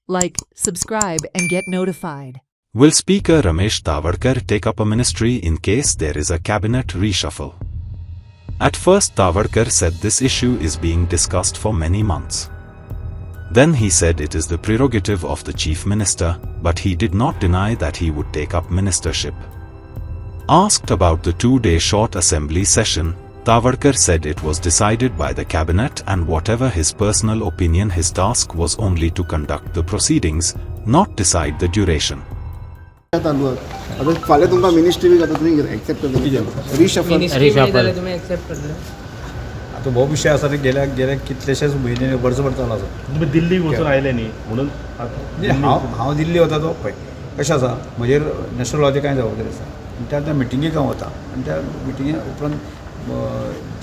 Like, subscribe and get notified. Will Speaker Ramesh Tavadkar take up a ministry in case there is a cabinet reshuffle? At first Tavadkar said this issue is being discussed for many months. Then he said it is the prerogative of the Chief Minister, but he did not deny that he would take up ministership. Asked about the 2-day short assembly session, Tavadkar said it was decided by the cabinet and whatever his personal opinion, his task was only to conduct the proceedings, not decide the duration. आता फाल्यां तुमकां ministry बी जाता तुमी accept करता reshuffle तुम्ही accept करले आता हो विषय असा गेल्या कितलेशेच म्हयने वर्सभर चालू आसा. तुम्ही दिल्ली वचून आयले न्ही म्हणून हांव दिल्ली वता तो पळय कशें आसा म्हजेर नॅशनल लॉची कांय जबाबदारी आसा आनी त्या मिटिंगेक हांव वता आनी त्या मिटिंगे उपरांत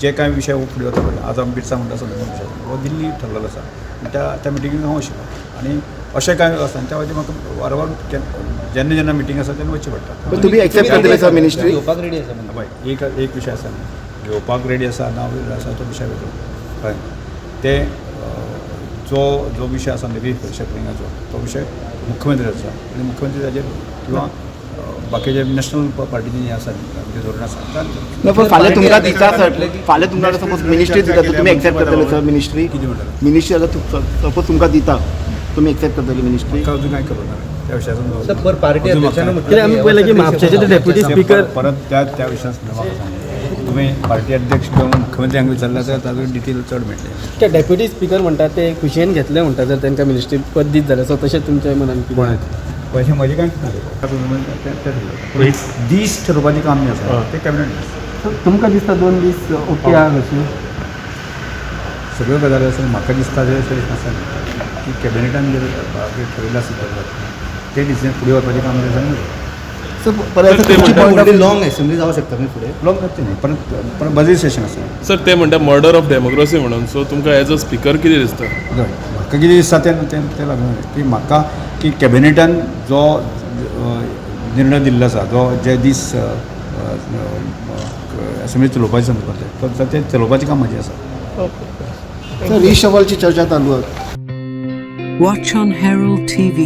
जे कांय विशय फुडें वता पळय आज आमी बिरसा म्हणटा विशय हो दिल्ली ठरलेलो आसा आनी त्या मिटिंगेक हांव आशिल्लो आनी अशें कांय आसा आनी त्या खातीर म्हाका वारंवार जेन्ना मिटींग आसा तेन्ना वचचें पडटा. तुम्ही एक्सेप्ट करतले सर मिनिस्ट्री घेवपाक रेडी आसा पळय एक विशय आसा घेवपाक रेडी आसा ना आसा तो विशय वेगळो कळ्ळें. ते जो विशय आसा निधी रिशफलिंगाचो तो विशय मुख्यमंत्र्याचो आसा आनी मुख्यमंत्री ताजेर किंवा बाकीचे नॅशनल पार्टीचे जे आसा म्हणजे धोरण आसा पण फाल्यां तुमकां दिता सर फाल्यां तुमकां सपोज मिनिस्ट्री दिता तर तुमी एक्सेप्ट करतले सर मिनिस्ट्री कितें म्हणटा मिनिस्ट्री आतां सपोज तुमकां दिता तुमी एक्सेप्ट करतले मिनिस्ट्री म्हाका अजून कांय खबर ना त्या विशयाचो पर पार्टी अध्यक्षांनी कित्याक आमी पळयलें की म्हापशेचे डेप्युटी स्पीकर परत त्या विशयान म्हाका सांग तुमी पार्टी अध्यक्ष किंवा मुख्यमंत्री हांगा विचारल्यार तर ताजो डिटेल चड मेळटलें. ते डेप्युटी स्पीकर म्हणटा ते खुशयेन घेतले म्हणटा जर तांकां मिनिस्ट्री पद दीत जाल्यार सो तशें तुमच्या मनान कितें पयशे म्हजें कांय ना दीस ठरोवपाचें काम जें आसा तें कॅबिनेट तुमकां दिसता 2 दीस ओके आहा अशी सगळ्यो गजाली आसा म्हाका दिसता जे आसा की कॅबिनेटान जर ठरयलें आसा ते दिसांनी फुडें वचपाचें काम जें आसा सर लॉंग असेंब्ली जावं शकता न्ही फुडें लॉंग जावचें न्ही परत बजेट सेशन आसा. सर ते म्हणटा मर्डर ऑफ डेमोक्रेसी म्हणून सो तुमकां एज अ स्पीकर कितें दिसता? म्हाका कितें दिसता तें लागून की म्हाका की कॅबिनेटान जो निर्णय दिल्लो आसा जे दीस असेंब्ली चलोवपाचे संदर्भांत तें चलोवपाचें काम म्हजें आसा. रिशफलची चर्चा चालू आहे. Watch on Herald TV.